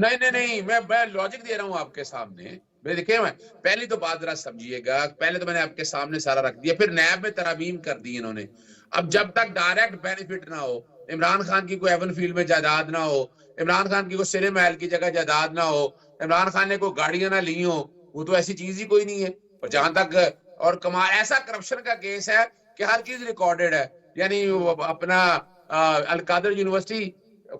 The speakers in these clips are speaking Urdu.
نہیں میں لاجک دے رہا ہوں آپ کے سامنے. دیکھیں میں پہلی تو بات ذرا سمجھیے گا. پہلے تو میں نے آپ کے سامنے سارا رکھ دیا, پھر نیب میں ترامیم کر دی انہوں نے. اب جب تک ڈائریکٹ بینیفٹ نہ ہو, عمران خان کی کوئی ایون فیلڈ میں جائیداد نہ ہو, عمران خان کی کوئی سرے محل کی جگہ جائیداد نہ ہو, عمران خان نے کوئی گاڑیاں نہ لی ہوں, وہ تو ایسی چیز ہی کوئی نہیں ہے. اور جہاں تک اور ایسا کرپشن کا کیس ہے کہ ہر چیز ریکارڈڈ ہے. یعنی اپنا القادر یونیورسٹی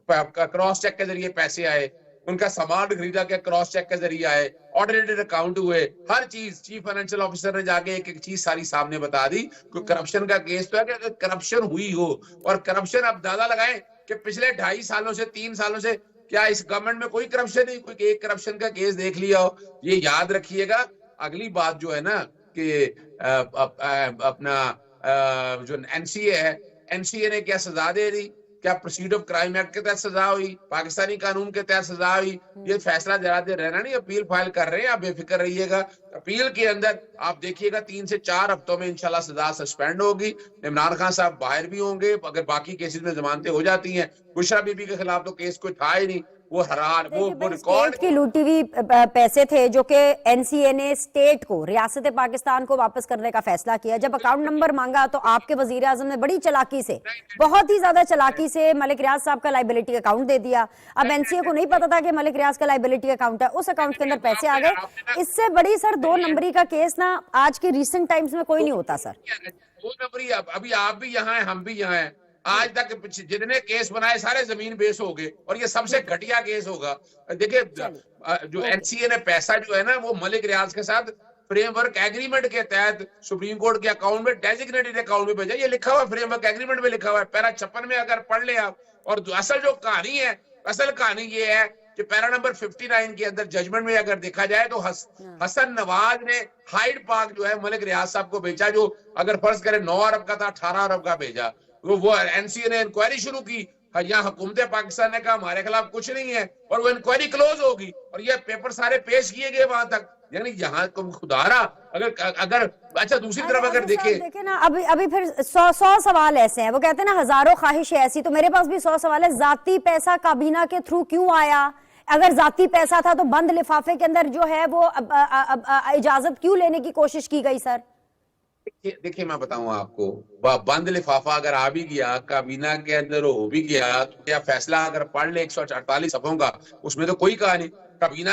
کراس چیک کے ذریعے پیسے آئے, ان کا سامان خریدا کہ کراس چیک کے ذریعے آئے, آڈیٹڈ اکاؤنٹ ہوئے, ہر چیز چیف فائنینشیل آفیسر نے جا کے ایک ایک چیز ساری سامنے بتا دی. کوئی کرپشن کا کیس تو ہے کہ کرپشن ہوئی ہو. اور کرپشن اب دادا لگائیں کہ پچھلے 2.5 سالوں سے 3 سالوں سے کیا اس گورنمنٹ میں کوئی کرپشن نہیں, کوئی ایک کرپشن کا کیس دیکھ لیا ہو. یہ یاد رکھیے گا. اگلی بات جو ہے نا کہ اپنا جو این سی اے ہے, این سی اے نے کیا سزا دے دی, کیا پروسیڈ آف کرائم ایکٹ کے تحت سزا ہوئی, پاکستانی قانون کے تحت سزا ہوئی. یہ فیصلہ ذرا دیر رہنا نہیں, اپیل فائل کر رہے ہیں, آپ بے فکر رہیے گا. اپیل کے اندر آپ دیکھیے گا 3 سے 4 ہفتوں میں انشاءاللہ سزا سسپینڈ ہوگی. عمران خان صاحب باہر بھی ہوں گے اگر باقی کیسز میں ضمانتیں ہو جاتی ہیں. بشرا بی بی کے خلاف تو کیس کوئی تھا ہی نہیں, وہ حرار وہ ریکارڈ اسٹیٹ کی لوٹی ہوئی پیسے تھے جو کہ این سی اے نے اسٹیٹ کو, ریاست پاکستان کو واپس کرنے کا فیصلہ کیا. جب اکاؤنٹ نمبر مانگا تو آپ کے وزیر اعظم نے بڑی چلاکی سے, بہت ہی زیادہ چلاکی سے ملک ریاض صاحب کا لائبلٹی اکاؤنٹ دے دیا. اب این سی اے کو نہیں پتا تھا کہ ملک ریاض کا لائبلٹی اکاؤنٹ ہے, اس اکاؤنٹ کے اندر پیسے آ گئے. اس سے بڑی سر 2 نمبری کا کیس نا آج کے ریسنٹ ٹائمز میں کوئی نہیں ہوتا سر. 2 نمبری. ابھی آپ بھی یہاں ہیں, ہم بھی یہاں ہیں. آج تک جتنے کیس بنائے سارے زمین بیس ہو گئے, اور یہ سب سے گھٹیا کیس ہوگا. دیکھیں جو این سی اے نے پیسہ جو ہے نا وہ ملک ریاض کے ساتھ فریم ورک ایگریمنٹ کے تحت سپریم کورٹ کے اکاؤنٹ میں ڈیزگنیٹڈ اکاؤنٹ میں بھیجا. یہ لکھا ہوا فریم ورک ایگریمنٹ میں لکھا ہوا ہے, پیرا 56 میں اگر پڑھ لیں آپ. اور اصل جو کہانی ہے, اصل کہانی یہ ہے کہ پیرا نمبر 59 کے اندر ججمنٹ میں اگر دیکھا جائے تو حسن نواز نے ہائیڈ پارک جو ہے ملک ریاض صاحب کو بیچا, جو اگر فرض کرے 9 ارب کا تھا 18 ارب کا بھیجا. وہ این سی اے نے انکوائری شروع کی, یہاں حکومت پاکستان نے کہا ہمارے خلاف کچھ نہیں ہے, اور وہ انکوائری کلوز ہوگی, اور یہ پیپر سارے پیش کیے گئے وہاں تک. یعنی یہاں خدا رہا اگر اچھا دوسری طرف اگر دیکھیں نا ابھی پھر 100 سوال ایسے ہیں. وہ کہتے ہیں نا ہزاروں خواہشیں ایسی, تو میرے پاس بھی 100 سوال ہے. ذاتی پیسہ کابینہ کے تھرو کیوں آیا؟ اگر ذاتی پیسہ تھا تو بند لفافے کے اندر جو ہے وہ اجازت کیوں لینے کی کوشش کی گئی سر؟ دیکھیں میں بتاؤں آپ کو, بند لفافہ اگر آ بھی گیا کابینہ کے اندر ہو بھی گیا, تو کیا فیصلہ اگر پڑھ لے 148 صفحوں کا, اس میں تو کوئی کہا نہیں. کابینہ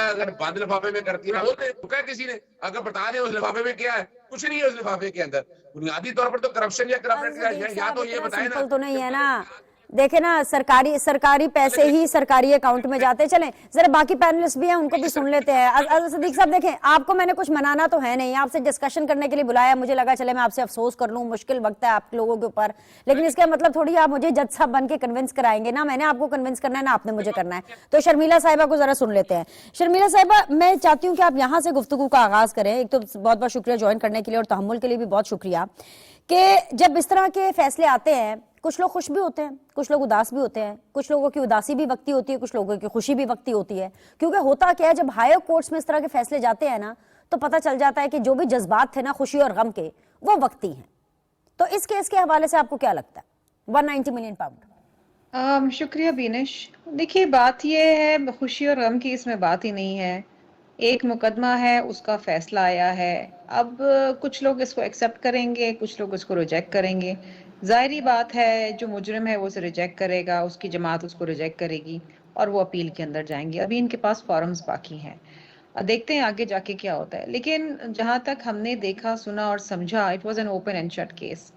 اگر بند لفافے میں کرتی ہے رکا کسی نے, اگر بتا دیں اس لفافے میں کیا ہے, کچھ نہیں ہے اس لفافے کے اندر. بنیادی طور پر تو کرپشن یا کرپٹ یا تو یہ بتائیں نا, تو نہیں ہے نا. دیکھیں نا سرکاری پیسے ہی سرکاری اکاؤنٹ میں جاتے. چلیں ذرا باقی پینلسٹ بھی ہیں, ان کو بھی سن لیتے ہیں. صدیق صاحب دیکھیں, آپ کو میں نے کچھ منانا تو ہے نہیں, آپ سے ڈسکشن کرنے کے لیے بلایا, مجھے لگا چلے میں آپ سے افسوس کر لوں, مشکل وقت ہے آپ لوگوں کے اوپر, لیکن اس کا مطلب تھوڑی آپ مجھے جج صاحب بن کے کنونس کرائیں گے. نا میں نے آپ کو کنونس کرنا ہے, نا آپ نے مجھے کرنا ہے. تو شرمیلا صاحبہ کو ذرا سن لیتے ہیں. شرمیلا صاحبہ, میں چاہتی ہوں کہ آپ یہاں سے گفتگو کا آغاز کریں. ایک تو بہت بہت شکریہ جوائن کرنے کے لیے, اور تحمل کے لیے بھی بہت شکریہ. کہ جب اس طرح کے فیصلے آتے ہیں, کچھ لوگ خوش بھی ہوتے ہیں, کچھ لوگ اداس بھی ہوتے ہیں, کچھ لوگوں کی اداسی بھی وقتی ہوتی ہے, کچھ لوگوں کی خوشی بھی وقتی ہوتی ہے. کیونکہ ہوتا کیا ہے, جب ہائر کورٹس میں اس طرح کے فیصلے جاتے ہیں نا, تو پتہ چل جاتا ہے کہ جو بھی جذبات تھے نا خوشی اور غم کے, وہ وقتی ہیں. تو اس کیس کے حوالے سے آپ کو کیا لگتا ہے 190 ملین پاؤنڈ؟ شکریہ بینش. دیکھیے بات یہ ہے, خوشی اور غم کی اس میں بات ہی نہیں ہے. ایک مقدمہ ہے, اس کا فیصلہ آیا ہے. اب کچھ لوگ اس کو ایکسیپٹ کریں گے, کچھ لوگ اس کو ریجیکٹ کریں گے. ظاہری بات ہے جو مجرم ہے وہ اسے ریجیکٹ کرے گا, اس کی جماعت اس کو ریجیکٹ کرے گی, اور وہ اپیل کے اندر جائیں گے. ابھی ان کے پاس فارمز باقی ہیں, دیکھتے ہیں آگے جا کے کیا ہوتا ہے. لیکن جہاں تک ہم نے دیکھا سنا اور سمجھا, it was an open and shut case.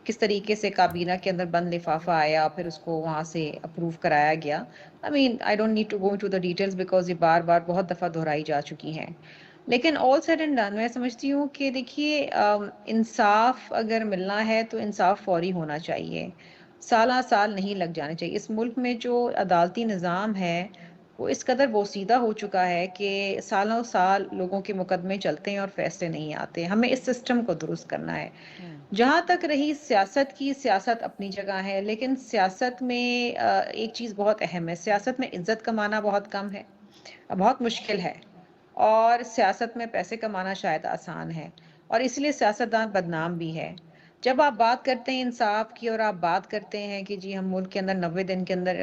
کس طریقے سے کابینہ کے اندر بند لفافہ آیا, پھر اس کو وہاں سے اپروو کرایا گیا. I mean, I don't need to go into the details because یہ بار بار بہت دفعہ دہرائی جا چکی ہیں. لیکن all said and done میں سمجھتی ہوں کہ دیکھیے انصاف اگر ملنا ہے تو انصاف فوری ہونا چاہیے, سالہ سال نہیں لگ جانے چاہیے. اس ملک میں جو عدالتی نظام ہے وہ اس قدر بوسیدہ ہو چکا ہے کہ سالوں سال لوگوں کے مقدمے چلتے ہیں اور فیصلے نہیں آتے. ہمیں اس سسٹم کو درست کرنا ہے. جہاں تک رہی سیاست کی, سیاست اپنی جگہ ہے, لیکن سیاست میں ایک چیز بہت اہم ہے. سیاست میں عزت کمانا بہت کم ہے, بہت مشکل ہے, اور سیاست میں پیسے کمانا شاید آسان ہے, اور اس لیے سیاستدان بدنام بھی ہے. جب آپ بات کرتے ہیں انصاف کی اور آپ بات کرتے ہیں کہ جی ہم ملک کے اندر 90 دن کے اندر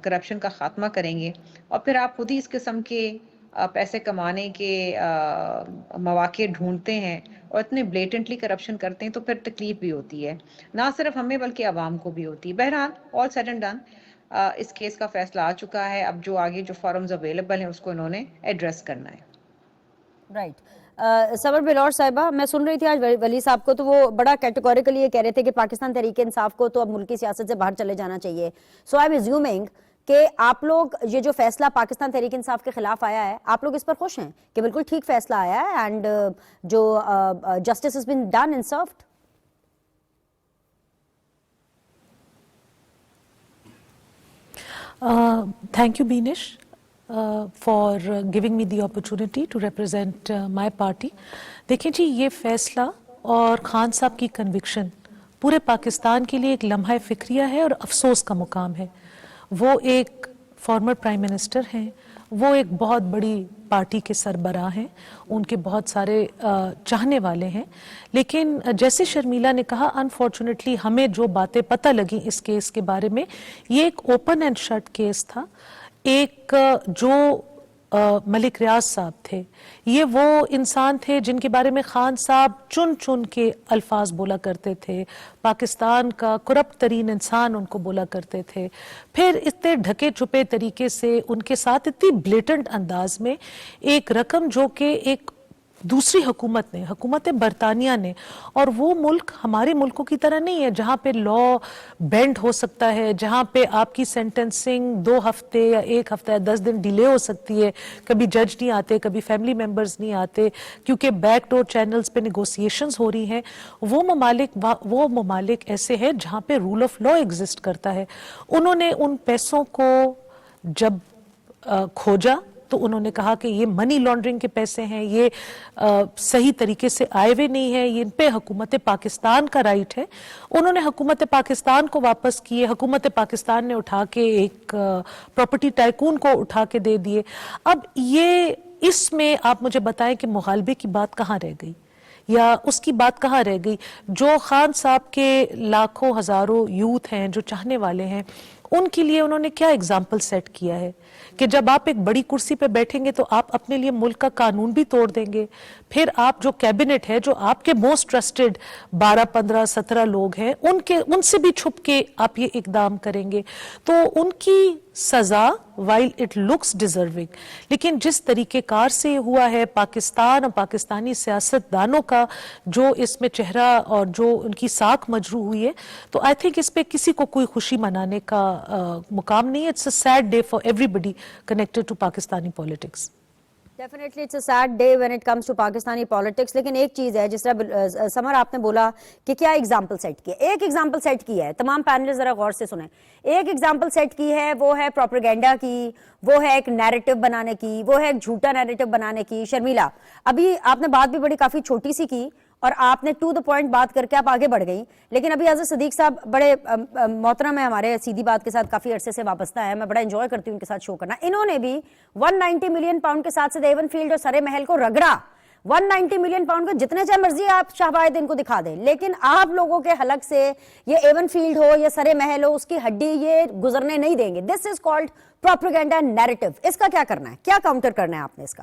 کرپشن کا خاتمہ کریں گے، اور پھر آپ خود ہی اس قسم کے پیسے کمانے کے مواقع ڈھونڈتے ہیں اور اتنے بلیٹنٹلی کرپشن کرتے ہیں، تو پھر تکلیف بھی ہوتی ہے، نہ صرف ہمیں بلکہ عوام کو بھی ہوتی ہے. بہرحال آل سیڈ اینڈ ڈن اس کیس کا فیصلہ آ چکا ہے. اب جو آگے جو فارمز اویلیبل ہیں اس کو انہوں نے ایڈریس کرنا ہے. رائٹ. صبر بلور صاحبہ، میں سن رہی تھی آج ولی صاحب کو، تو وہ بڑا کیٹیگوریکلی یہ کہہ رہے تھے کہ پاکستان تحریک انصاف کو تو اب ملکی سیاست سے باہر چلے جانا چاہیے. سو آئی ایم ایزیومنگ کہ آپ لوگ یہ جو فیصلہ پاکستان تحریک انصاف کے خلاف آیا ہے، آپ لوگ اس پر خوش ہیں کہ بالکل ٹھیک فیصلہ آیا ہے اینڈ جو justice his been done and served? Thank you, Beenish, for giving me the opportunity to represent my party. دیکھیں جی، یہ فیصلہ اور خان صاحب کی کنوکشن پورے پاکستان کے لیے ایک لمحہ فکریہ ہے اور افسوس کا مقام ہے. وہ ایک فارمر پرائم منسٹر ہیں، وہ ایک بہت بڑی پارٹی کے سربراہ ہیں، ان کے بہت سارے چاہنے والے ہیں، لیکن جیسے شرمیلا نے کہا، انفارچونیٹلی ہمیں جو باتیں پتہ لگیں اس کیس کے بارے میں، یہ ایک اوپن اینڈ شٹ کیس تھا. ایک جو ملک ریاض صاحب تھے، یہ وہ انسان تھے جن کے بارے میں خان صاحب چن چن کے الفاظ بولا کرتے تھے، پاکستان کا کرپٹ ترین انسان ان کو بولا کرتے تھے. پھر اتنے ڈھکے چھپے طریقے سے ان کے ساتھ اتنی بلیٹنٹ انداز میں ایک رقم جو کہ ایک دوسری حکومت نے، حکومت برطانیہ نے، اور وہ ملک ہمارے ملکوں کی طرح نہیں ہے جہاں پہ لا بینڈ ہو سکتا ہے، جہاں پہ آپ کی سینٹنسنگ 2 ہفتے یا 1 ہفتہ یا 10 دن ڈیلے ہو سکتی ہے، کبھی جج نہیں آتے، کبھی فیملی ممبرز نہیں آتے، کیونکہ بیک ڈور چینلز پہ نیگوسیشنز ہو رہی ہیں. وہ ممالک ایسے ہیں جہاں پہ رول آف لا ایگزسٹ کرتا ہے. انہوں نے ان پیسوں کو جب کھوجا تو انہوں نے کہا کہ یہ منی لانڈرنگ کے پیسے ہیں، یہ صحیح طریقے سے آئے ہوئے نہیں ہیں، یہ ان پہ حکومت پاکستان کا رائٹ ہے. انہوں نے حکومت پاکستان کو واپس کیے، حکومت پاکستان نے اٹھا کے ایک پراپرٹی ٹائکون کو اٹھا کے دے دیے. اب یہ اس میں آپ مجھے بتائیں کہ مغالبے کی بات کہاں رہ گئی، یا اس کی بات کہاں رہ گئی؟ جو خان صاحب کے لاکھوں ہزاروں یوتھ ہیں جو چاہنے والے ہیں، ان کے لیے انہوں نے کیا اگزامپل سیٹ کیا ہے کہ جب آپ ایک بڑی کرسی پہ بیٹھیں گے تو آپ اپنے لیے ملک کا قانون بھی توڑ دیں گے. پھر آپ جو کیبنٹ ہے، جو آپ کے موسٹ ٹرسٹڈ 12 15 17 لوگ ہیں، ان سے بھی چھپ کے آپ یہ اقدام کریں گے. تو ان کی سزا وائل اٹ لکس ڈیزرونگ، لیکن جس طریقے کار سے ہوا ہے، پاکستان اور پاکستانی سیاست دانوں کا جو اس میں چہرہ اور جو ان کی ساکھ مجروح ہوئی ہے، تو آئی تھنک اس پہ کسی کو کوئی خوشی منانے کا مقام نہیں ہے. It's a sad day for everybody connected to Pakistani politics. Definitely it's a sad day when it comes to Pakistani politics. لیکن ایک چیز ہے، جس طرح سمر آپ نے بولا کہ کیا ایگزامپل سیٹ کی ہے، ایک ایگزامپل سیٹ کی ہے، تمام پینلز ذرا غور سے سنیں. ایک ایگزامپل سیٹ کی ہے، وہ ہے پروپیگنڈا کی، وہ ہے ایک نیریٹو بنانے کی، وہ ہے ایک جھوٹا نیریٹو بنانے کی. شرمیلا، ابھی آپ نے بات بھی بڑی کافی چھوٹی سی کی اور آپ نے ٹو دا پوائنٹ بات کر کے آپ آگے بڑھ گئی، لیکن ابھی حضرت صدیق صاحب بڑے محترم ہیں ہمارے، سیدھی بات کے ساتھ کافی عرصے سے وابستہ ہیں، میں بڑا انجوائے کرتی ہوں ان کے ساتھ شو کرنا. انہوں نے بھی 190 ملین پاؤنڈ کے ساتھ سے ایون فیلڈ اور سرے محل کو رگڑا. 190 ملین پاؤنڈ کو جتنے چاہے مرضی آپ شاہباز ان کو دکھا دیں، لیکن آپ لوگوں کے حلق سے یہ ایون فیلڈ ہو یا سرے محل ہو، اس کی ہڈی یہ گزرنے نہیں دیں گے. دس از کالڈ پروپیگنڈا نیریٹو. اس کا کیا کرنا ہے، کیا کاؤنٹر کرنا ہے آپ نے اس کا؟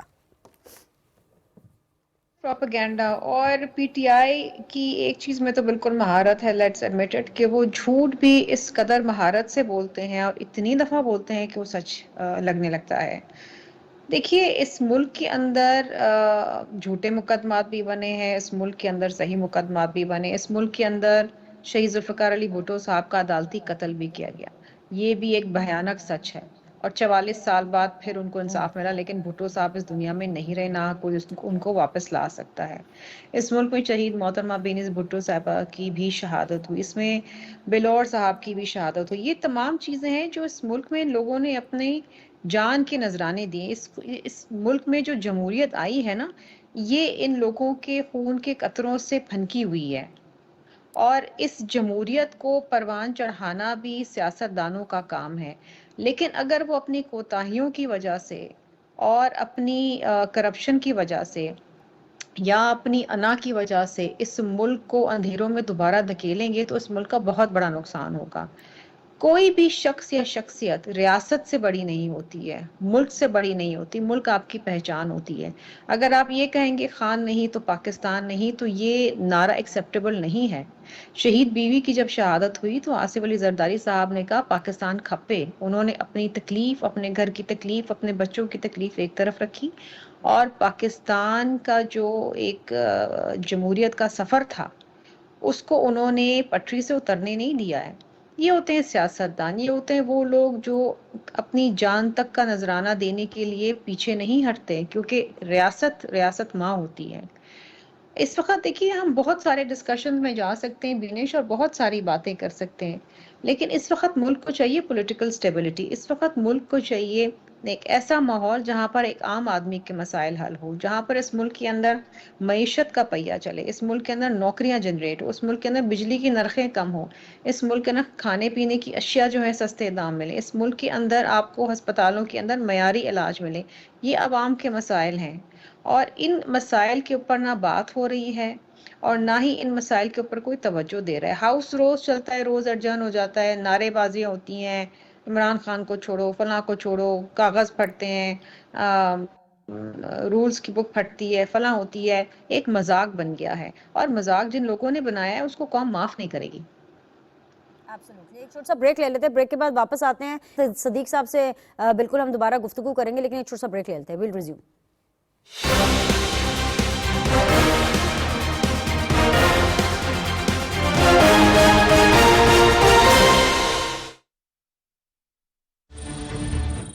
پروپیگنڈا اور پی ٹی آئی کی ایک چیز میں تو بالکل مہارت ہے، لیٹس ایڈمٹ اٹ، کہ وہ جھوٹ بھی اس قدر مہارت سے بولتے ہیں اور اتنی دفعہ بولتے ہیں کہ وہ سچ لگنے لگتا ہے. دیکھیے، اس ملک کے اندر جھوٹے مقدمات بھی بنے ہیں، اس ملک کے اندر صحیح مقدمات بھی بنے، اس ملک کے اندر شہید ذوالفقار علی بھٹو صاحب کا عدالتی قتل بھی کیا گیا. یہ بھی ایک بھیانک سچ ہے، اور 44 سال بعد پھر ان کو انصاف ملا، لیکن بھٹو صاحب اس دنیا میں نہیں رہے، نہ کوئی ان کو واپس لا سکتا ہے. اس ملک میں شہید محترمہ بینظیر بھٹو صاحبہ کی بھی شہادت ہوئی، اس میں بلور صاحب کی بھی شہادت ہوئی. یہ تمام چیزیں ہیں جو اس ملک میں لوگوں نے اپنے جان کے نذرانے دیے. اس ملک میں جو جمہوریت آئی ہے نا، یہ ان لوگوں کے خون کے قطروں سے پھنکی ہوئی ہے، اور اس جمہوریت کو پروان چڑھانا بھی سیاست دانوں کا کام ہے. لیکن اگر وہ اپنی کوتاہیوں کی وجہ سے اور اپنی کرپشن کی وجہ سے یا اپنی انا کی وجہ سے اس ملک کو اندھیروں میں دوبارہ دھکیلیں گے تو اس ملک کا بہت بڑا نقصان ہوگا۔ کوئی بھی شخص یا شخصیت ریاست سے بڑی نہیں ہوتی ہے، ملک سے بڑی نہیں ہوتی، ملک آپ کی پہچان ہوتی ہے۔ اگر آپ یہ کہیں گے خان نہیں تو پاکستان نہیں، تو یہ نعرہ ایکسیپٹیبل نہیں ہے۔ شہید بیوی کی جب شہادت ہوئی تو آصف علی زرداری صاحب نے کہا پاکستان کھپے، انہوں نے اپنی تکلیف، اپنے گھر کی تکلیف، اپنے بچوں کی تکلیف ایک طرف رکھی، اور پاکستان کا جو ایک جمہوریت کا سفر تھا اس کو انہوں نے پٹری سے اترنے نہیں دیا ہے۔ یہ ہوتے ہیں سیاستدان، یہ ہوتے ہیں وہ لوگ جو اپنی جان تک کا نذرانہ دینے کے لیے پیچھے نہیں ہٹتے، کیونکہ ریاست ماں ہوتی ہے۔ اس وقت دیکھیے ہم بہت سارے ڈسکشن میں جا سکتے ہیں بینیش، اور بہت ساری باتیں کر سکتے ہیں، لیکن اس وقت ملک کو چاہیے پولیٹیکل سٹیبلٹی، اس وقت ملک کو چاہیے ایک ایسا ماحول جہاں پر ایک عام آدمی کے مسائل حل ہو، جہاں پر اس ملک کے اندر معیشت کا پہیہ چلے، اس ملک کے اندر نوکریاں جنریٹ ہو، اس ملک کے اندر بجلی کی نرخیں کم ہو، اس ملک کے اندر کھانے پینے کی اشیاء جو ہے سستے دام ملے، اس ملک کے اندر آپ کو ہسپتالوں کے اندر معیاری علاج ملے۔ یہ عوام کے مسائل ہیں، اور ان مسائل کے اوپر نہ بات ہو رہی ہے اور نہ ہی ان مسائل کے اوپر کوئی توجہ دے رہا ہے۔ ہاؤس روز چلتا ہے، روز ارجن ہو جاتا ہے، نعرے بازیاں ہوتی ہیں، عمران خان کو چھوڑو، فلاں کو چھوڑو، کاغذ پھٹتے ہیں، رولز کی بک پھٹتی ہے، فلاں ہوتی ہے، ایک مذاق بن گیا ہے، اور مذاق جن لوگوں نے بنایا ہے اس کو قوم معاف نہیں کرے گی۔ ایک چھوٹا سا بریک لے لیتے ہیں، بریک کے بعد واپس آتے ہیں صدیق صاحب سے، بالکل ہم دوبارہ گفتگو کریں گے، لیکن ایک چھوٹا سا بریک لے لیتے ہیں، ویل ریزیوم۔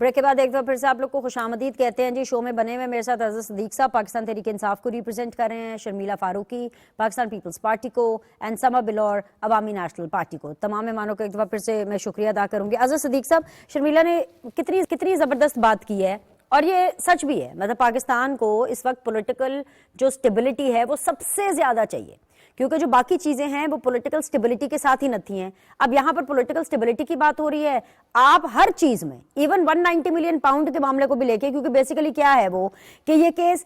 بریک کے بعد ایک دفعہ پھر سے آپ لوگ کو خوش آمدید کہتے ہیں جی۔ شو میں بنے ہوئے میرے ساتھ عزت صدیق صاحب پاکستان تحریک انصاف کو ریپرزینٹ کر رہے ہیں، شرمیلا فاروقی پاکستان پیپلز پارٹی کو، اینڈ سما بلور عوامی نیشنل پارٹی کو۔ تمام مہمانوں کو ایک دفعہ پھر سے میں شکریہ ادا کروں گی۔ عزت صدیق صاحب، شرمیلا نے کتنی زبردست بات کی ہے، اور یہ سچ بھی ہے، مطلب پاکستان کو اس وقت پولیٹیکل جو سٹیبلٹی ہے وہ سب سے زیادہ چاہیے، کیونکہ جو باقی چیزیں ہیں وہ پولیٹیکل سٹیبلٹی کے ساتھ ہی نتی ہیں۔ اب یہاں پر پولیٹیکل سٹیبلٹی کی بات ہو رہی ہے، آپ ہر چیز میں ایون 190 ملین پاؤنڈ کے معاملے کو بھی لے کے، کیونکہ بیسیکلی کیا ہے وہ کہ یہ کیس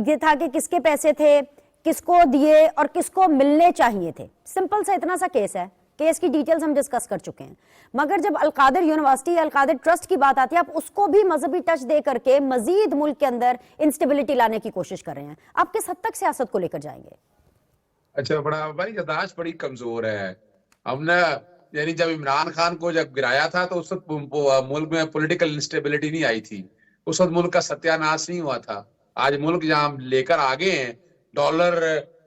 یہ تھا کہ کس کے پیسے تھے، کس کو دیے اور کس کو ملنے چاہیے تھے، سمپل سا اتنا سا کیس ہے۔ کیس کی ڈیٹیلز ہم ڈسکس کر چکے ہیں، مگر جب القادر یونیورسٹی یا القادر ٹرسٹ کی بات آتی ہے، آپ اس کو بھی مذہبی ٹچ دے کر کے مزید ملک کے اندر انسٹیبلٹی لانے کی کوشش کر رہے ہیں۔ آپ کس حد تک سیاست کو لے کر جائیں گے؟ اچھا، بڑا بھائی یاداشت بڑی کمزور ہے۔ ہم نے یعنی جب عمران خان کو جب گرایا تھا تو اس وقت ملک میں پولیٹیکل انسٹیبلٹی نہیں آئی تھی، اس وقت ملک کا ستیہ ناش نہیں ہوا تھا۔ آج ملک جہاں لے کر آگے ہیں، ڈالر،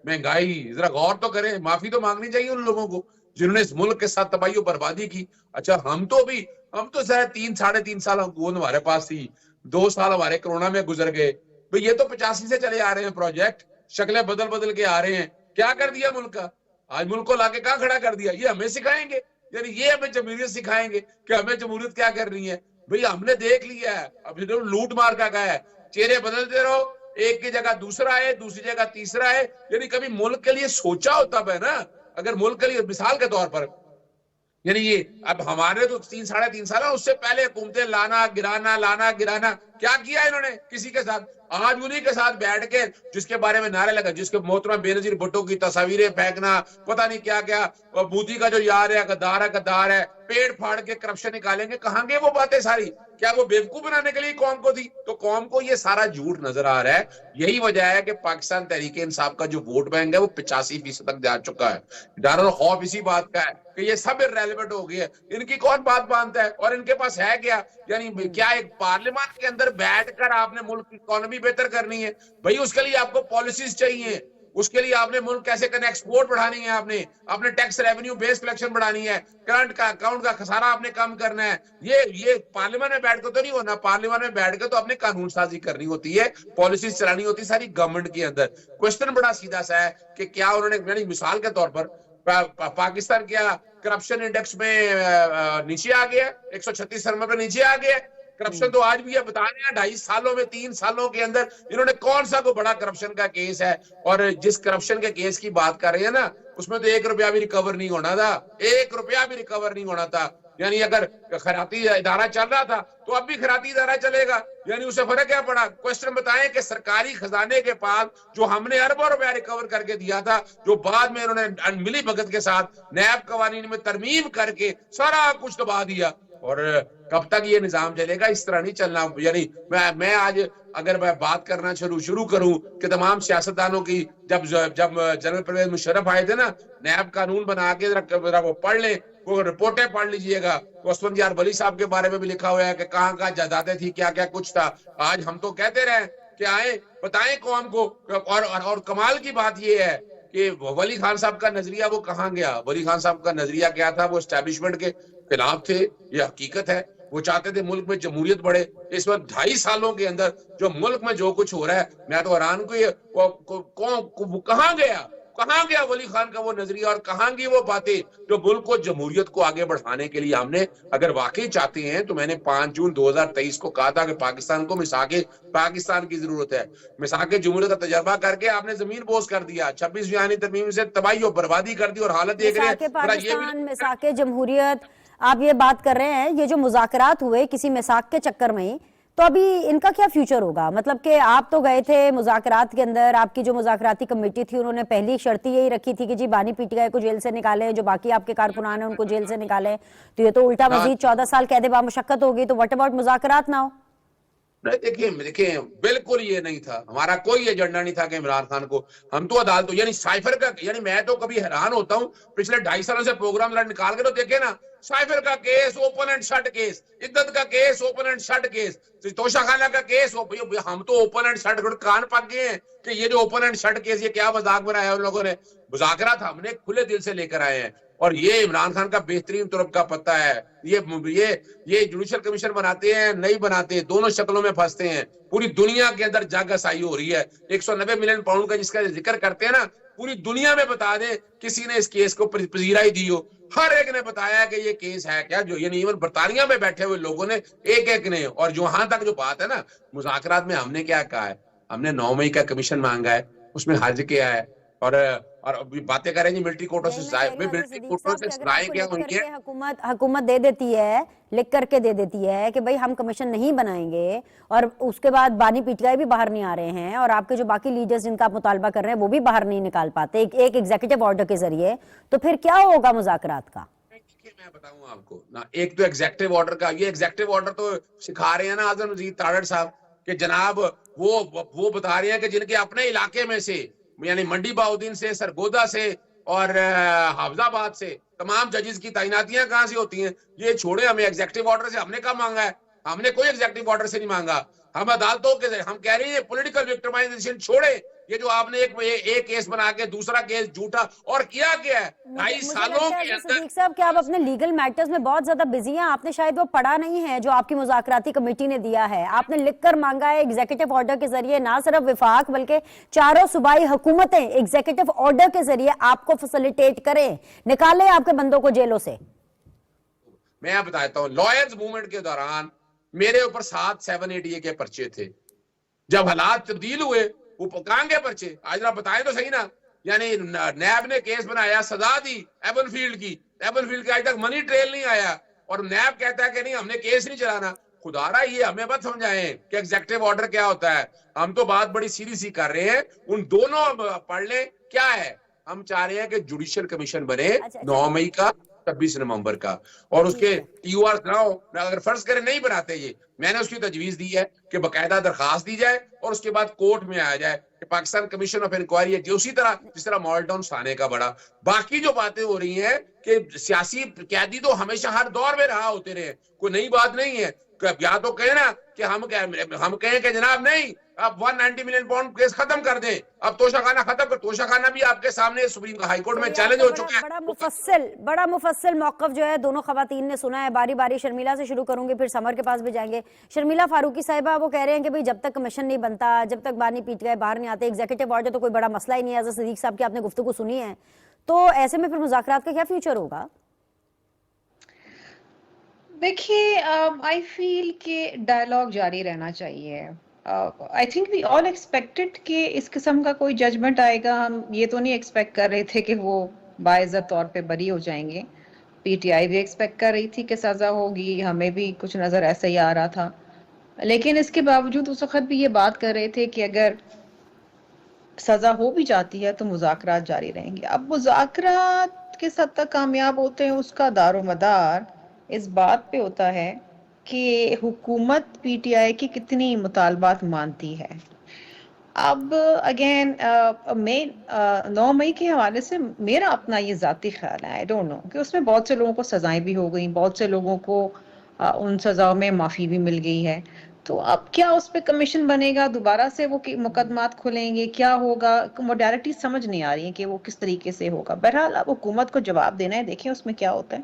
مہنگائی، ذرا غور تو کریں، معافی تو مانگنی چاہیے ان لوگوں کو جنہوں نے اس ملک کے ساتھ تباہی و بربادی کی۔ اچھا، ہم تو شاید 3-3.5 سال حکومت ہمارے پاس تھی، 2 سال ہمارے کرونا میں گزر گئے، بھئی یہ تو 85 سے چلے آ رہے ہیں پروجیکٹ، شکلیں بدل کے آ رہے ہیں، کیا کر دیا ملک کا؟ آج ملک کو لا کے کہاں کھڑا کر دیا؟ یہ ہمیں سکھائیں گے؟ یعنی یہ ہمیں جمہوریت سکھائیں گے کہ ہمیں جمہوریت کیا کر رہی ہے؟ بھئی ہم نے دیکھ لیا ہے، اب لوٹ مار کا گیا ہے، چہرے بدلتے رہو، ایک کی جگہ دوسرا ہے, دوسری جگہ تیسرا ہے. یعنی کبھی ملک کے لیے سوچا ہوتا ہے نا, اگر ملک کے لیے مثال کے طور پر, یعنی یہ اب ہمارے تو 3-3.5 سال اس سے پہلے حکومتیں لانا گرانا کیا کیا انہوں نے کسی کے ساتھ. آج انہی کے ساتھ بیٹھ کے جس کے بارے میں نعرے لگا, جس کے محترم بینظیر بھٹو کی تصاویریں پھینکنا, پتہ نہیں کیا کیا, مودی کا جو یار ہے غدار ہے, پیڑ پھاڑ کے کرپشن نکالیں گے, کہاں گے وہ باتیں ساری؟ کیا وہ بیوقوف بنانے کے لیے قوم کو تھی؟ تو قوم کو یہ سارا جھوٹ نظر آ رہا ہے. یہی وجہ ہے کہ پاکستان تحریک انصاف کا جو ووٹ بینک ہے وہ 85% تک جا چکا ہے. ڈر اور خوف اسی بات کا ہے کہ یہ سب irrelevant ہو گئی ہے, ان کی کون بات مانتا ہے, اور ان کے پاس ہے کیا؟ یعنی کیا ایک پارلیمان کے اندر بیٹھ کر آپ نے ملک کی اکانومی بہتر کرنی ہے؟ بھائی اس کے لیے آپ کو پالیسیز چاہیے, اس کے لیے آپ نے ملک کیسے کرنا ہے, ایکسپورٹ بڑھانی ہے, آپ نے ٹیکس ریونیو بیس کلیکشن بڑھانی ہے, کرنٹ کا اکاؤنٹ کا خسارہ آپ نے کم کرنا ہے. یہ پارلیمان میں بیٹھ کے تو نہیں ہونا. پارلیمان میں بیٹھ کے تو اپنے قانون سازی کرنی ہوتی ہے, پالیسیز چلانی ہوتی ہے ساری گورنمنٹ کے اندر. کوشچن بڑا سیدھا سا ہے کہ کیا انہوں نے, یعنی مثال کے طور پر پاکستان کیا کرپشن انڈیکس میں نیچے آ گیا, 136 نمبر پہ نیچے آ گیا. کرپشن تو آج بھی ہے, بتا رہے ہیں 2.5 سالوں میں 3 سالوں کے اندر انہوں نے کون سا کو بڑا کرپشن کا کیس ہے, اور جس کرپشن کے کیس کی بات کر رہے ہیں نا اس میں تو 1 روپیہ بھی ریکور نہیں ہونا تھا, 1 روپیہ بھی ریکور نہیں ہونا تھا. یعنی اگر خیراتی ادارہ چل رہا تھا تو اب بھی خیراتی ادارہ چلے گا, یعنی اسے فرق کیا پڑا؟ کوشچن بتائیں کہ سرکاری خزانے کے پاس جو ہم نے اربوں روپیہ ریکور کر کے دیا تھا, جو بعد میں انہوں نے ملی بھگت کے ساتھ نیب قوانین میں ترمیم کر کے سارا کچھ دبا دیا, اور کب تک یہ نظام چلے گا؟ اس طرح نہیں چلنا. یعنی میں آج اگر میں بات کرنا شروع کروں کہ تمام سیاستدانوں کی, جب جنرل پرویز مشرف آئے تھے نا, نیب قانون بنا کے وہ پڑھ لیں, وہ رپورٹیں پڑھ لیجئے گا. عثمان یار ولی صاحب کے بارے میں بھی لکھا ہوا ہے کہ کہاں جائیدادیں تھی, کیا کچھ تھا. آج ہم تو کہتے رہے کہ آئیں بتائیں قوم کو. اور کمال کی بات یہ ہے کہ ولی خان صاحب کا نظریہ وہ کہاں گیا؟ ولی خان صاحب کا نظریہ کیا تھا؟ وہ اسٹیبلشمنٹ کے خلاف تھے, یہ حقیقت ہے. وہ چاہتے تھے ملک میں جمہوریت بڑھے. اس وقت 2.5 سالوں کے اندر جو ملک میں جو کچھ ہو رہا ہے, میں تو حیران کو کہاں گیا ولی خان کا وہ نظریہ, اور کہاں گئی وہ باتیں جو ملک کو جمہوریت کو آگے بڑھانے کے لیے ہم نے, اگر واقعی چاہتے ہیں تو میں نے 5 جون 2023 کو کہا تھا کہ پاکستان کو میثاق پاکستان کی ضرورت ہے. میثاق جمہوریت کا تجربہ کر کے آپ نے زمین بوس کر دیا, 26 جوانی ترمیم سے تباہی و بربادی کر دی, اور حالت دیکھ رہے ہیں پاکستان میثاق جمہوریت. آپ یہ بات کر رہے ہیں, یہ جو مذاکرات ہوئے کسی میثاق کے چکر میں, تو ابھی ان کا کیا فیوچر ہوگا؟ مطلب کہ آپ تو گئے تھے مذاکرات کے اندر, آپ کی جو مذاکراتی کمیٹی تھی انہوں نے پہلی شرط یہی رکھی تھی کہ جی بانی پی ٹی آئی کو جیل سے نکالیں, جو باقی آپ کے کارکنان ہیں ان کو جیل سے نکالیں. تو یہ تو الٹا مزید 14 سال قید بامشقت ہوگی, تو واٹ اباؤٹ مذاکرات نہ ہو؟ دیکھیں بالکل یہ نہیں تھا, ہمارا کوئی ایجنڈا نہیں تھا کہ عمران خان کو ہم تو عدالتوں, یعنی سائفر کا, یعنی میں تو کبھی حیران ہوتا ہوں پچھلے 2.5 سالوں سے پروگرام نکال کے تو دیکھیں نا, سائفر کا case open and shut case, عدت کا case open and shut case, Toshakhana کا کیس. ہم تو اوپن اینڈ شٹ کان پک گئے ہیں کہ یہ جو اوپن اینڈ شٹ کیس یہ کیا مذاق بنایا ان لوگوں نے. مذاکرات ہم نے کھلے دل سے لے کر آئے ہیں, اور یہ عمران خان کا بہترین طرف کا پتہ ہے. یہ جوڈیشل کمیشن بناتے ہیں نہیں بناتے, دونوں شکلوں میں پھنستے ہیں. پوری دنیا کے اندر جگ آسائی ہو رہی ہے. 190 ملین پاؤنڈ کا جس کا ذکر کرتے ہیں نا, پوری دنیا میں بتا دیں کسی نے اس کیس کو پذیرائی دی ہو. ہر ایک نے بتایا کہ یہ کیس ہے کیا, جو یعنی ایون برطانیہ میں بیٹھے ہوئے لوگوں نے ایک نے. اور جو وہاں تک جو بات ہے نا مذاکرات میں, ہم نے کیا کہا ہے, ہم نے 9 مئی کا کمیشن مانگا ہے, اس میں حرج کیا ہے, اور باتیں کریں جی ملٹری کوٹوں سے سرائے کیا ہوئی ہے. حکومت دے دیتی ہے, لکھ کر کے دے دیتی ہے کہ بھئی ہم کمیشن نہیں بنائیں گے, اور اس کے بعد بانی پی ٹی آئی بھی باہر نہیں آ رہے ہیں, اور آپ کے جو باقی لیڈرز جن کا آپ مطالبہ کر رہے ہیں وہ بھی باہر نہیں نکال پاتے ایک ایگزیکٹو آرڈر کے ذریعے. تو پھر کیا ہوگا مذاکرات کا؟ میں بتاؤں آپ کو نا, ایک تو ایگزیکٹو آرڈر کا, یہ ایگزیکٹو آرڈر تو سکھا رہے ہیں نا اعظم مزید تاڑڑ صاحب کہ جناب وہ بتا رہے ہیں کہ جن کے اپنے علاقے میں سے, یعنی منڈی باؤدین سے, سرگودا سے اور حافظ آباد سے تمام ججز کی تعیناتیاں کہاں سے ہوتی ہیں. یہ چھوڑے, ہمیں ایگزیکٹو آرڈر سے ہم نے کب مانگا ہے؟ ہم نے کوئی ایگزیکٹو آرڈر سے نہیں مانگا. ہم عدالتوں کے ہم کہہ رہے ہیں پولیٹیکل وکٹمائزیشن چھوڑے. یہ جو آپ نے ایک کیس بنا کے دوسرا کیس جھوٹا, اور کیا ہے 2.5 سالوں کے اندر. صدیق صاحب کہ آپ اپنے لیگل میٹرز میں بہت زیادہ بزی ہیں, آپ نے شاید وہ پڑھا نہیں ہے جو آپ کی مذاکراتی کمیٹی نے دیا ہے. آپ نے لکھ کر مانگا ہے ایگزیکٹو آرڈر کے ذریعے, نہ صرف وفاق بلکہ چاروں صوبائی حکومتیں ایگزیکٹو آرڈر کے ذریعے آپ کو فیسیلیٹیٹ کریں, نکالیں آپ کے بندوں کو جیلوں سے. میں بتاتا ہوں, لائرز موومنٹ کے دوران میرے اوپر 7 7 8 کے پرچے تھے. جب حالات تبدیل ہوئے وہ کہاں گئے پرچے؟ آج آپ بتائیں تو صحیح نا. یعنی نیب نے کیس بنایا, سزا دی ایبل فیلڈ کی, ایبل فیلڈ کا آج تک منی ٹریل نہیں آیا, اور نیب کہتا ہے کہ نہیں ہم نے کیس نہیں چلانا. خدا رہا یہ ہمیں مت سمجھائیں کہ ایگزیکٹو آرڈر کیا ہوتا ہے. ہم تو بات بڑی سیدھی سی کر رہے ہیں, ان دونوں پڑھ لیں کیا ہے. ہم چاہ رہے ہیں کہ جوڈیشل کمیشن بنے 9 مئی کا 26 نومبر کا, اور اس کے ٹی او آر نہ ہو, اگر فرض کریں نہیں بناتے یہ, میں نے اس کی تجویز دی ہے کہ باقاعدہ درخواست دی جائے اور اس کے بعد کورٹ میں آیا جائے کہ پاکستان کمیشن آف انکوائری ہے, اسی طرح جس طرح مالٹون تھانے کا بڑا. باقی جو باتیں ہو رہی ہیں کہ سیاسی قیدی تو ہمیشہ ہر دور میں رہا ہوتے رہے, کوئی نئی بات نہیں ہے. یا تو کہیں نا کہ ہم کہیں کہ جناب نہیں اب 190 ملین پاؤنڈ کیس ختم کر دیں, اب توشہ خانہ ختم کر. توشہ خانہ بھی آپ کے سامنے سپریم ہائی کورٹ میں چیلنج ہو چکا ہے. بڑا مفصل موقف جو ہے دونوں خواتین نے سنا ہے. باری باری شرمیلا سے شروع کروں گی, پھر سمر کے پاس بھی جائیں گے. شرمیلا فاروقی صاحبہ وہ کہہ رہے ہیں کہ بھئی جب تک کمیشن نہیں بنتا, جب تک بانی پیٹ گئے باہر نہیں آتے, ایگزیکٹو آرڈر تو کوئی بڑا مسئلہ ہی نہیں ہے. حضرت صدیق صاحب کی آپ نے گفتگو سنی ہے, تو ایسے میں پھر مذاکرات کا کیا فیوچر ہوگا؟ دیکھیے آئی فیل کہ ڈائلاگ جاری رہنا چاہیے. I think we all expected کہ اس قسم کا کوئی ججمنٹ آئے گا. ہم یہ تو نہیں ایکسپیکٹ کر رہے تھے کہ وہ باعزت طور پہ بری ہو جائیں گے. پی ٹی آئی بھی ایکسپیکٹ کر رہی تھی کہ سزا ہوگی, ہمیں بھی کچھ نظر ایسا ہی آ رہا تھا. لیکن اس کے باوجود اس وقت بھی یہ بات کر رہے تھے کہ اگر سزا ہو بھی جاتی ہے تو مذاکرات جاری رہیں گے. اب مذاکرات کس حد تک کامیاب ہوتے ہیں اس کا دار و مدار اس بات پہ ہوتا ہے کہ حکومت پی ٹی آئی کی کتنی مطالبات مانتی ہے. اب اگین 9 مئی کے حوالے سے میرا اپنا یہ ذاتی خیال ہے, آئی ڈونٹ نو, کہ اس میں بہت سے لوگوں کو سزائیں بھی ہو گئیں, بہت سے لوگوں کو ان سزاؤں میں معافی بھی مل گئی ہے. تو اب کیا اس پہ کمیشن بنے گا, دوبارہ سے وہ مقدمات کھلیں گے, کیا ہوگا, موڈیلٹی سمجھ نہیں آ رہی ہے کہ وہ کس طریقے سے ہوگا. بہرحال اب حکومت کو جواب دینا ہے, دیکھیں اس میں کیا ہوتا ہے.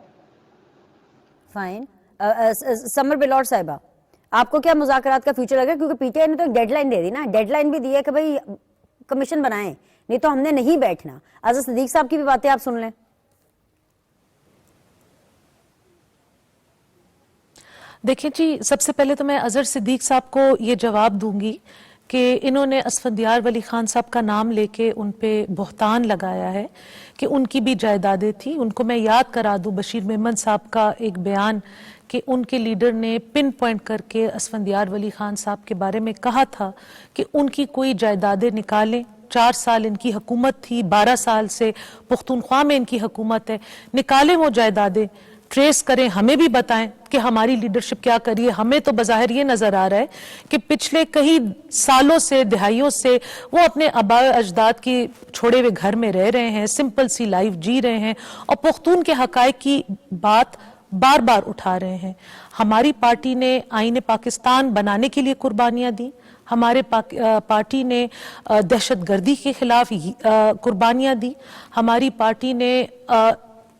فائن. سمر بلوٹ صاحبہ, آپ کو کیا مذاکرات کا فیوچر لگا؟ کیونکہ پی ٹی آئی نے تو ایک ڈیڈ لائن دے دی نا, ڈیڈ لائن بھی دی ہے کہ بھئی کمیشن بنائیں, نہیں تو ہم نے نہیں بیٹھنا. حضرت صدیق صاحب کی بھی باتیں آپ سن لیں. دیکھیں جی, سب سے پہلے تو میں اظہر صدیق صاحب کو یہ جواب دوں گی کہ انہوں نے اسفندیار ولی خان صاحب کا نام لے کے ان پہ بہتان لگایا ہے کہ ان کی بھی جائیدادیں تھیں. ان کو میں یاد کرا دوں بشیر میمن صاحب کا ایک بیان کہ ان کے لیڈر نے پن پوائنٹ کر کے اسفندیار ولی خان صاحب کے بارے میں کہا تھا کہ ان کی کوئی جائیدادیں نکالیں. 4 سال ان کی حکومت تھی, 12 سال سے پختونخوا میں ان کی حکومت ہے, نکالیں وہ جائیدادیں, ٹریس کریں, ہمیں بھی بتائیں کہ ہماری لیڈرشپ کیا کریے. ہمیں تو بظاہر یہ نظر آ رہا ہے کہ پچھلے کئی سالوں سے, دہائیوں سے وہ اپنے آباء اجداد کی چھوڑے ہوئے گھر میں رہ رہے ہیں, سمپل سی لائف جی رہے ہیں, اور پختون کے حقائق کی بات بار بار اٹھا رہے ہیں. ہماری پارٹی نے آئین پاکستان بنانے کے لیے قربانیاں دی, ہمارے پارٹی نے دہشت گردی کے خلاف قربانیاں دی, ہماری پارٹی نے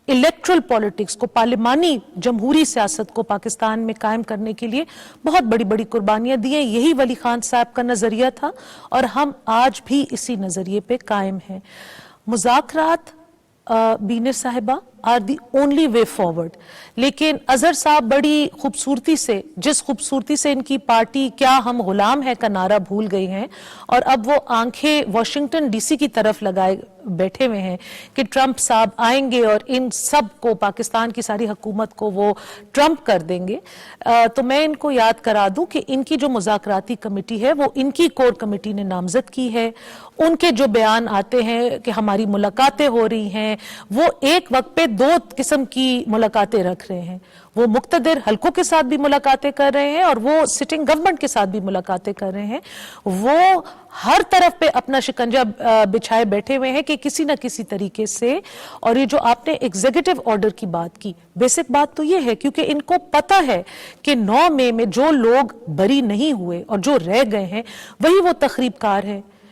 الیکٹرل پالیٹکس کو, پارلیمانی جمہوری سیاست کو پاکستان میں قائم کرنے کے لیے بہت بڑی بڑی قربانیاں دی ہیں. یہی ولی خان صاحب کا نظریہ تھا اور ہم آج بھی اسی نظریے پہ قائم ہیں. مذاکرات بینر صاحبہ are the only way forward. لیکن اظہر صاحب بڑی خوبصورتی سے, جس خوبصورتی سے ان کی پارٹی کیا ہم غلام ہے کا نعرہ بھول گئی ہیں, اور اب وہ آنکھیں واشنگٹن ڈی سی کی طرف لگائے بیٹھے ہوئے ہیں کہ ٹرمپ صاحب آئیں گے اور ان سب کو, پاکستان کی ساری حکومت کو وہ ٹرمپ کر دیں گے. تو میں ان کو یاد کرا دوں کہ ان کی جو مذاکراتی کمیٹی ہے وہ ان کی کور کمیٹی نے نامزد کی ہے. ان کے جو بیان آتے ہیں کہ ہماری ملاقاتیں ہو رہی ہیں, وہ ایک وقت پہ 2 قسم کی ملاقاتیں رکھ رہے ہیں. وہ مقتدر حلقوں کے ساتھ بھی ملاقاتیں کر رہے ہیں اور وہ سٹنگ گورنمنٹ کے ساتھ بھی ملاقاتیں کر رہے ہیں. وہ ہر طرف پہ اپنا شکنجہ بچھائے بیٹھے ہوئے ہیں کہ کسی نہ کسی طریقے سے. اور یہ جو آپ نے ایگزیکٹو آرڈر کی بات کی, بیسک بات تو یہ ہے کیونکہ ان کو پتہ ہے کہ 9 مئی میں جو لوگ بری نہیں ہوئے اور جو رہ گئے ہیں وہی وہ تخریب کار ہے.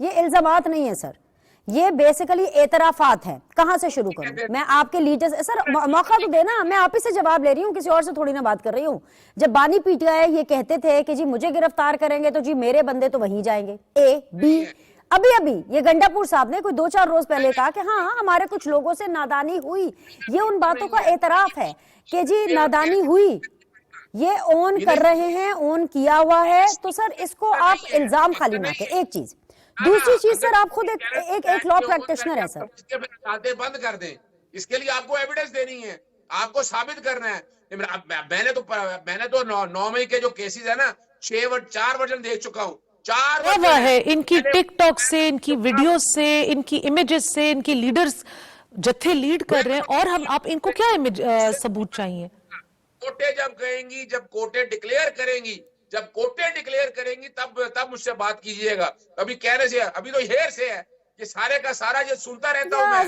یہ الزامات نہیں ہیں سر, یہ بیسیکلی اعترافات ہیں. کہاں سے شروع کروں میں؟ آپ کے لیڈر سر موقع تو دینا, میں آپ ہی سے جواب لے رہی ہوں, کسی اور سے تھوڑی نہ بات کر رہی ہوں. جب بانی پی ٹی آئی یہ کہتے تھے کہ جی مجھے گرفتار کریں گے تو جی میرے بندے تو وہیں جائیں گے, اے بی, ابھی یہ گنڈا پور صاحب نے کوئی 2-4 روز پہلے کہا کہ ہاں ہمارے کچھ لوگوں سے نادانی ہوئی. یہ ان باتوں کا اعتراف ہے کہ جی نادانی ہوئی, یہ اون کر رہے ہیں, اون کیا ہوا ہے. تو سر اس کو آپ الزام خالی نہ کہ ایک چیز. دوسری چیز سر, آپ خود ایک لا پریکٹیشنر ہیں سر. اس کے بند کر دیں, اس کے لیے آپ کو ایویڈنس دینی ہے, آپ کو ثابت کرنا ہے. میں نے تو 9 مئی کے جو کیسز ہیں نا 4 ورژن دیکھ چکا ہوں. 4 ہے ان کی ٹک ٹاک سے, ان کی ویڈیوز سے, ان کی امیجز سے, ان کی لیڈرز جتھے لیڈ کر رہے ہیں, اور آپ ان کو کیا ثبوت چاہیے؟ کوٹیں جب کہیں گی, جب کوٹیں ڈکلیئر کریں گی تب مجھ سے بات کیجئے گا. ابھی کہنے سے, ابھی تو ہیر سے ہے کہ سارے کا سارا یہ سنتا رہتا ہوں میں.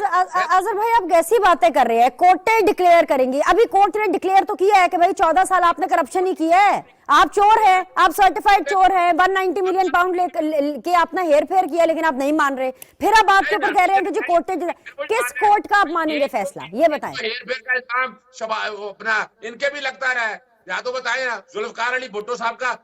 اظہر بھائی آپ کیسی باتیں کر رہے ہیں؟ کوٹیں ڈکلیئر کریں گی, ابھی کورٹ نے ڈکلیئر تو کیا ہے کہ بھائی 14 سال آپ نے کرپشن ہی کیا ہے, آپ چور ہیں, آپ سرٹیفائیڈ چور ہیں, 190 ملین پاؤنڈ کے آپ نے ہیر پھیر کیا, لیکن آپ نہیں مان رہے. پھر آپ کے اوپر کہہ رہے ہیں کہ جو کورٹیں, کس کورٹ کا آپ مانیں گے فیصلہ, یہ بتائیں. ہیر پھیر کا الزام اپنا ان کے بھی لگتا رہا ہے, یا تو بتائیں نا ذوالفقار علی بھٹو صاحب کا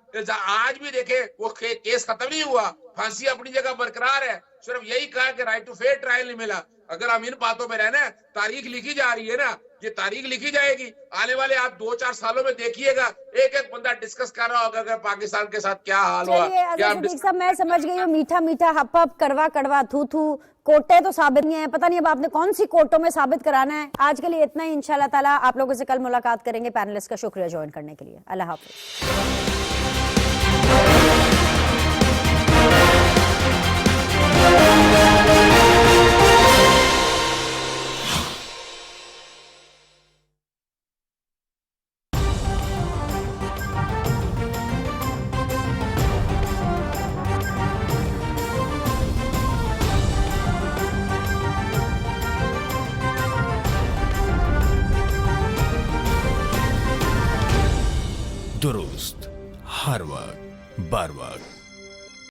آج بھی دیکھیں وہ کیس ختم نہیں ہوا, پھانسی اپنی جگہ برقرار ہے. صرف یہی کہا کہ رائٹ ٹو فیئر ٹرائل نہیں ملا. اگر ہم ان باتوں میں رہنا ہے, تاریخ لکھی جا رہی ہے نا, یہ تاریخ لکھی جائے گی. آنے والے آپ 2-4 سالوں میں دیکھیے گا ایک بندہ ڈسکس کر رہا ہوگا کہ پاکستان کے ساتھ کیا حال ہوا. صدیق صاحب میں سمجھ گئی ہوں, میٹھا میٹھا ہپ ہپ, کڑوا کڑوا تھو تھو, کوٹے تو ثابت نہیں ہیں. پتہ نہیں اب آپ نے کون سی کورٹوں میں ثابت کرانا ہے. آج کے لیے اتنا ہی, انشاءاللہ تعالیٰ آپ لوگوں سے کل ملاقات کریں گے. پینلسٹ کا شکریہ جوائن کرنے کے لیے. اللہ حافظ.